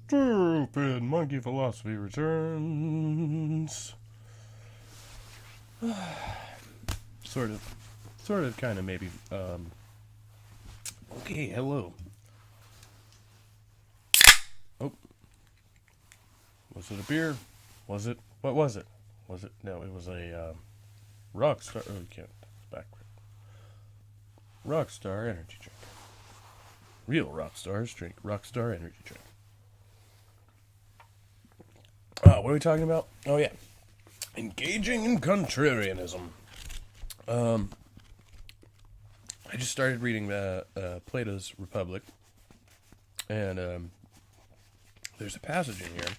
Stupid monkey philosophy returns. Sort of, kind of, maybe. Okay, hello. Oh, was it a beer? Was it? What was it? Was it? No, it was a Rockstar. Oh, you can't. It's backward. Rockstar energy drink. Real rock stars drink Rockstar energy drink. What are we talking about? Oh yeah, engaging in contrarianism. I just started reading Plato's Republic, and there's a passage in here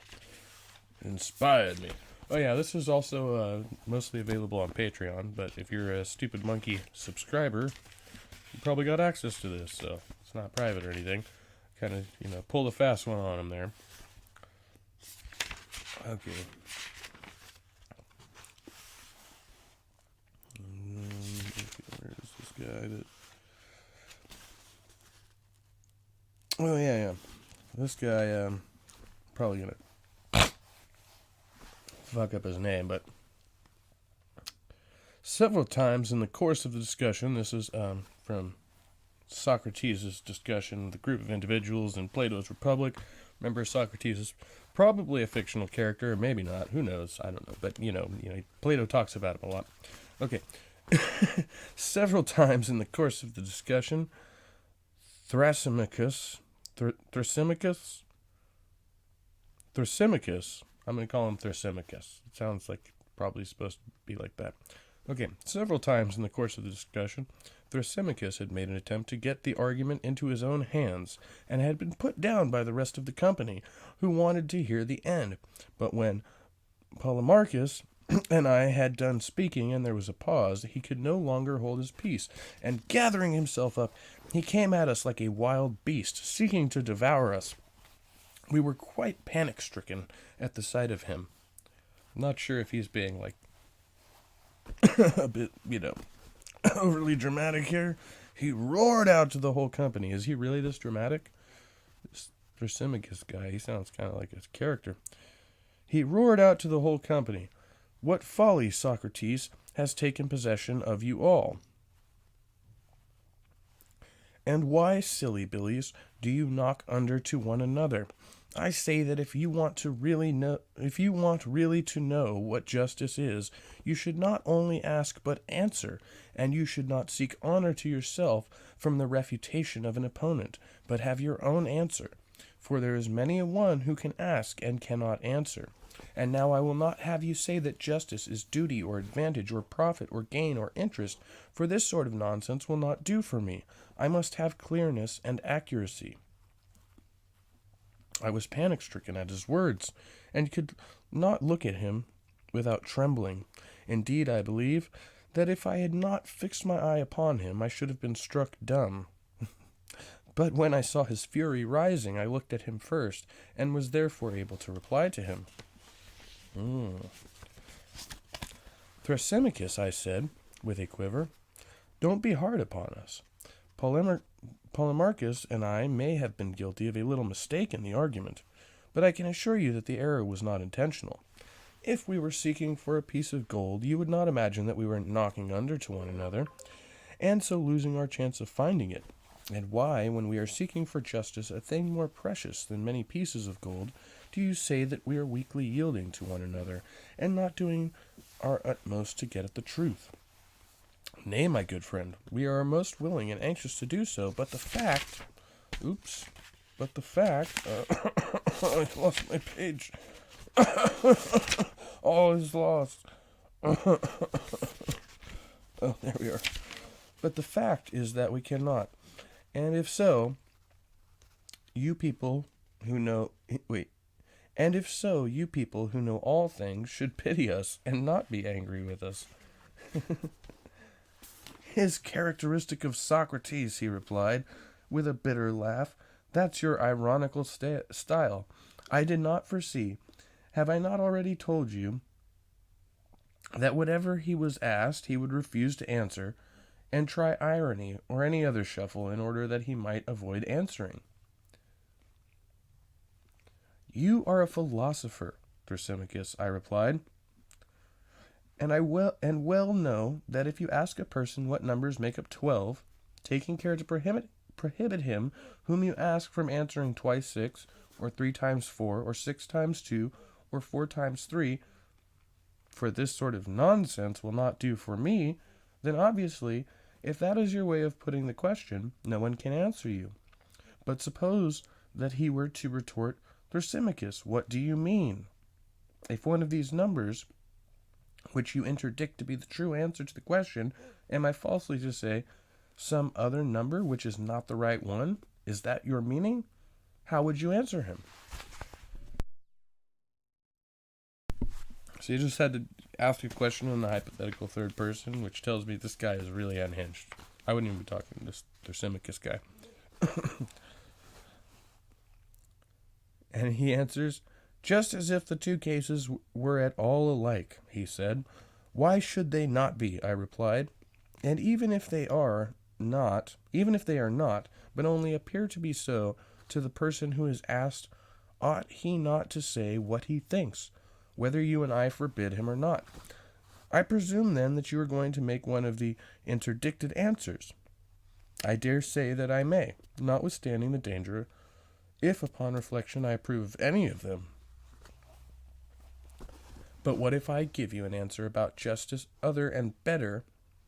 that inspired me. Oh yeah, this is also mostly available on Patreon, but if you're a Stupid Monkey subscriber, you probably got access to this, so it's not private or anything. Kind of, pull the fast one on them there. Okay. Where is this guy? Oh yeah. This guy, probably gonna fuck up his name, but several times in the course of the discussion, this is from Socrates' discussion, the group of individuals in Plato's Republic. Remember, Socrates is probably a fictional character, or maybe not. Who knows? I don't know. But, Plato talks about him a lot. Okay. Several times in the course of the discussion, Thrasymachus, I'm going to call him Thrasymachus. It sounds like probably supposed to be like that. Okay, several times in the course of the discussion, Thrasymachus had made an attempt to get the argument into his own hands, and had been put down by the rest of the company, who wanted to hear the end. But when Polemarchus and I had done speaking, and there was a pause, he could no longer hold his peace, and gathering himself up, he came at us like a wild beast, seeking to devour us. We were quite panic-stricken at the sight of him. I'm not sure if he's being, a bit, overly dramatic here. He roared out to the whole company. Is he really this dramatic? This Thrasymachus guy, he sounds kind of like his character. He roared out to the whole company, "What folly, Socrates, has taken possession of you all? And why, silly billies, do you knock under to one another? I say that if you want really to know what justice is, you should not only ask but answer, and you should not seek honor to yourself from the refutation of an opponent, but have your own answer. For there is many a one who can ask and cannot answer. And now I will not have you say that justice is duty or advantage or profit or gain or interest, for this sort of nonsense will not do for me. I must have clearness and accuracy." I was panic-stricken at his words, and could not look at him without trembling. Indeed, I believe that if I had not fixed my eye upon him, I should have been struck dumb. But when I saw his fury rising, I looked at him first, and was therefore able to reply to him. "Thrasymachus," I said, with a quiver, "don't be hard upon us. Polemarchus and I may have been guilty of a little mistake in the argument, but I can assure you that the error was not intentional. If we were seeking for a piece of gold, you would not imagine that we were knocking under to one another, and so losing our chance of finding it. And why, when we are seeking for justice, a thing more precious than many pieces of gold, do you say that we are weakly yielding to one another, and not doing our utmost to get at the truth? Nay, my good friend, we are most willing and anxious to do so, but the fact... I lost my page. All is lost. Oh, there we are. But the fact is that we cannot. And if so, you people who know all things should pity us and not be angry with us." "His characteristic of Socrates," he replied, with a bitter laugh. "That's your ironical style. I did not foresee. Have I not already told you that whatever he was asked, he would refuse to answer, and try irony or any other shuffle in order that he might avoid answering? You are a philosopher, Thrasymachus, I replied, and well know that if you ask a person what numbers make up 12, taking care to prohibit him whom you ask from answering twice 6, or 3 times 4, or 6 times 2, or 4 times 3, for this sort of nonsense will not do for me, then obviously, if that is your way of putting the question, no one can answer you. But suppose that he were to retort, Thrasymachus, what do you mean? If one of these numbers, which you interdict to be the true answer to the question, am I falsely to say, some other number which is not the right one? Is that your meaning? How would you answer him? So you just had to ask a question in the hypothetical third person, which tells me this guy is really unhinged. I wouldn't even be talking to this Thrasymachus guy. And he answers, just as if the two cases were at all alike, he said. Why should they not be? I replied. And even if they are not, but only appear to be so, to the person who is asked, ought he not to say what he thinks, whether you and I forbid him or not? I presume, then, that you are going to make one of the interdicted answers. I dare say that I may, notwithstanding the danger, if upon reflection I approve of any of them. But what if I give you an answer about justice other and better,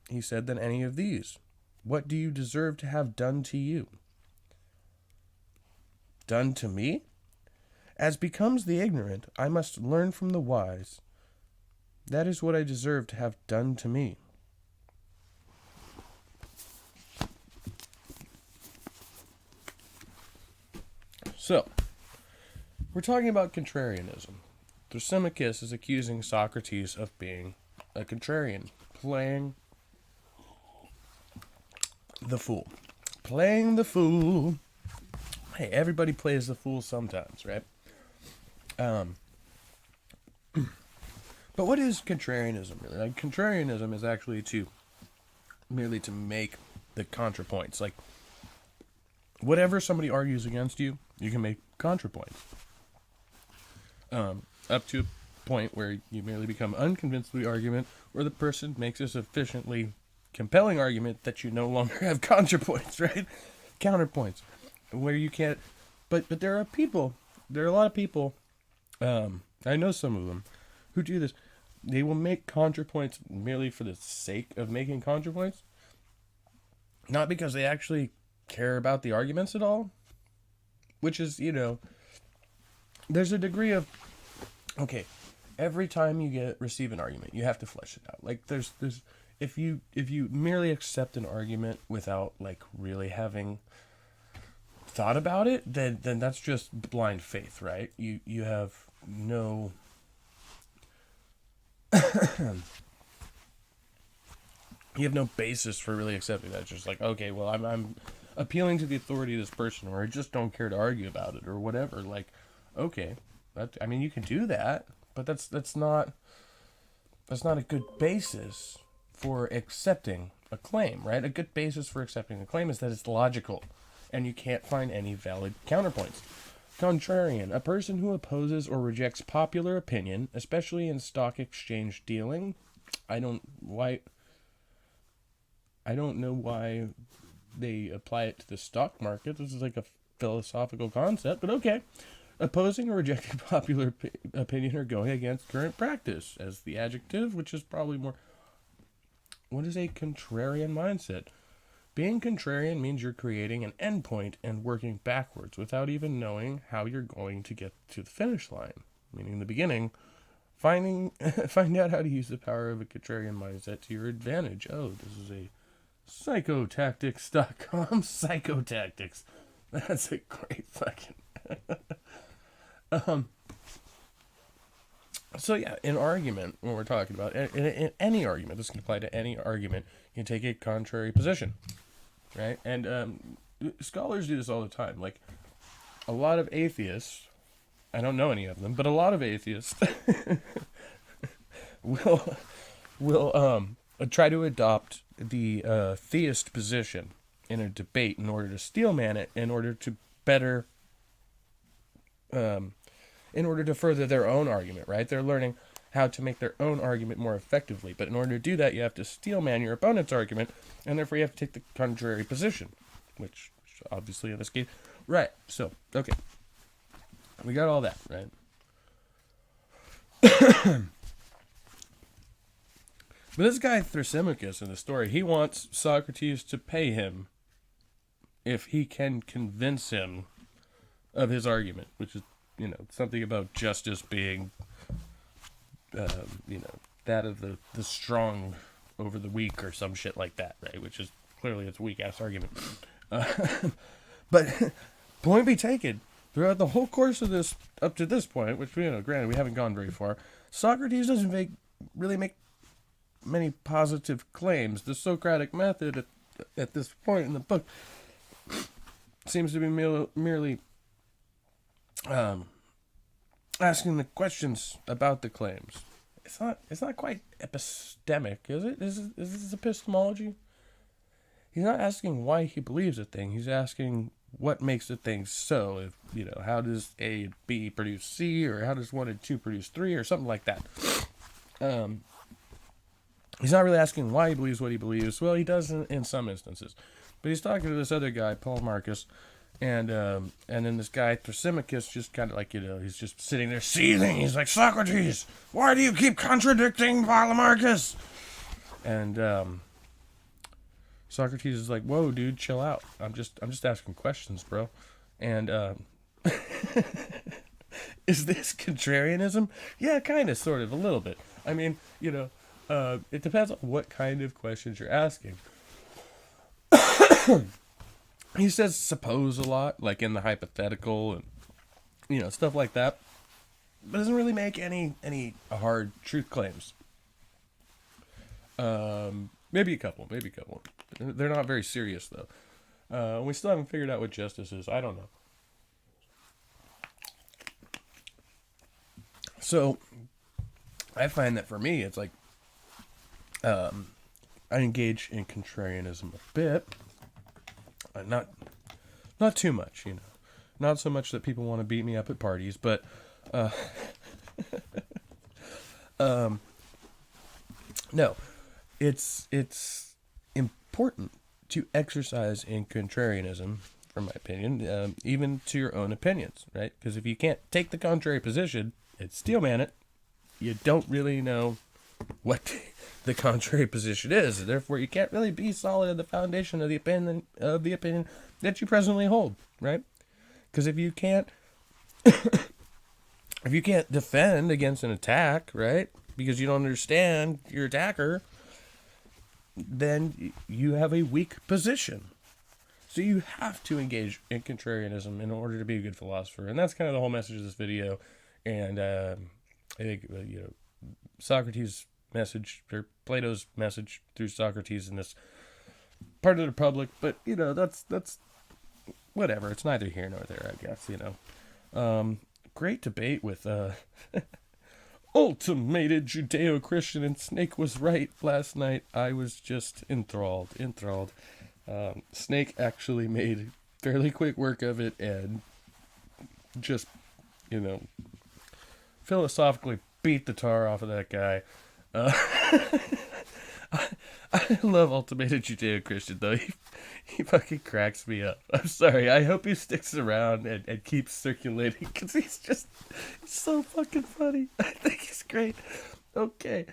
he said, than any of these? What do you deserve to have done to you? Done to me? As becomes the ignorant, I must learn from the wise. That is what I deserve to have done to me. So, we're talking about contrarianism. Thrasymachus is accusing Socrates of being a contrarian, playing the fool. Playing the fool. Hey, everybody plays the fool sometimes, right? But what is contrarianism really? Like, contrarianism is actually merely to make the contrapoints. Like, whatever somebody argues against you, you can make contrapoints. Up to a point where you merely become unconvinced of the argument, or the person makes a sufficiently compelling argument that you no longer have contrapoints, right? Counterpoints. Where you can't... But there are a lot of people, I know some of them, who do this. They will make contrapoints merely for the sake of making contrapoints. Not because they actually care about the arguments at all. Which is, there's a degree of, okay, every time you receive an argument, you have to flesh it out. Like, there's if you merely accept an argument without, like, really having thought about it, then that's just blind faith, right? You have no you have no basis for really accepting that. It's just like, okay, well, I'm appealing to the authority of this person, or I just don't care to argue about it, or whatever. Like, okay, you can do that, but that's not a good basis for accepting a claim, right? A good basis for accepting a claim is that it's logical, and you can't find any valid counterpoints. Contrarian, a person who opposes or rejects popular opinion, especially in stock exchange dealing. I don't know why they apply it to the stock market. This is like a philosophical concept, but okay. Opposing or rejecting popular opinion or going against current practice as the adjective, which is probably more... What is a contrarian mindset? Being contrarian means you're creating an endpoint and working backwards without even knowing how you're going to get to the finish line. Meaning in the beginning, find out how to use the power of a contrarian mindset to your advantage. Oh, this is a psychotactics.com. Psychotactics. That's a great fucking... So yeah, in argument, when we're talking about in any argument, this can apply to any argument, you can take a contrary position, right? And scholars do this all the time. Like, a lot of atheists, I don't know any of them, but a lot of atheists will try to adopt the theist position in a debate in order to steelman it, in order to better in order to further their own argument, right? They're learning how to make their own argument more effectively. But in order to do that, you have to steelman your opponent's argument, and therefore you have to take the contrary position, which obviously in this case, right? So, okay. We got all that, right? But this guy Thrasymachus in the story, he wants Socrates to pay him if he can convince him of his argument, which is, something about justice being, that of the strong over the weak or some shit like that, right? Which is clearly it's a weak-ass argument. But point be taken, throughout the whole course of this, up to this point, which, granted, we haven't gone very far, Socrates doesn't really make many positive claims. The Socratic method at this point in the book seems to be merely asking the questions about the claims. It's not quite epistemic, is it? Is this epistemology? He's not asking why he believes a thing. He's asking what makes a thing so. If how does A and B produce C, or how does 1 and 2 produce 3, or something like that. He's not really asking why he believes what he believes. Well, he does in some instances, but he's talking to this other guy, Paul Marcus, and then this guy Thrasymachus just kind of like he's just sitting there seething. He's like, Socrates, why do you keep contradicting Polemarchus? And Socrates is like, whoa, dude, chill out. I'm just asking questions, bro. And is this contrarianism? Yeah, kind of, sort of, a little bit. I mean, it depends on what kind of questions you're asking. He says suppose a lot, like in the hypothetical and, stuff like that. But doesn't really make any hard truth claims. Maybe a couple. They're not very serious, though. We still haven't figured out what justice is. I don't know. So, I find that for me, it's like, I engage in contrarianism a bit. Not too much, Not so much that people want to beat me up at parties, but, no. It's important to exercise in contrarianism, from my opinion, even to your own opinions, right? Because if you can't take the contrary position and steelman it, you don't really know what the contrary position is. Therefore, you can't really be solid in the foundation of the opinion that you presently hold, right? Because if you can't defend against an attack, right? Because you don't understand your attacker, then you have a weak position. So you have to engage in contrarianism in order to be a good philosopher. And that's kind of the whole message of this video. And I think, Socrates' message, or Plato's message through Socrates in this part of the Republic. But, that's whatever. It's neither here nor there, I guess, Great debate with ultimated Judeo-Christian, and Snake was right last night. I was just enthralled. Snake actually made fairly quick work of it and just, philosophically beat the tar off of that guy. I love ultimated Judeo-Christian, though. He fucking cracks me up. I'm sorry. I hope he sticks around and keeps circulating, because he's so fucking funny. I think he's great. Okay.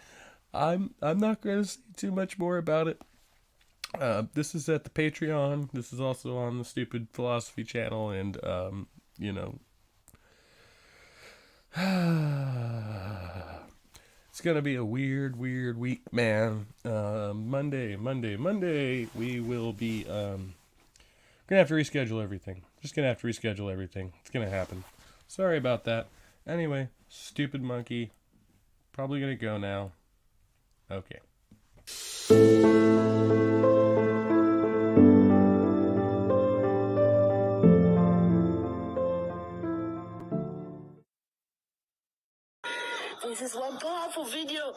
I'm not going to say too much more about it. This is at the Patreon. This is also on the Stupid Philosophy channel, and, it's going to be a weird week, man. Monday, we will be, going to have to reschedule everything. Just going to have to reschedule everything. It's going to happen. Sorry about that. Anyway, stupid monkey. Probably going to go now. Okay. This is one powerful video.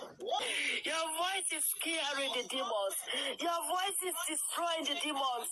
Your voice is scaring the demons. Your voice is destroying the demons.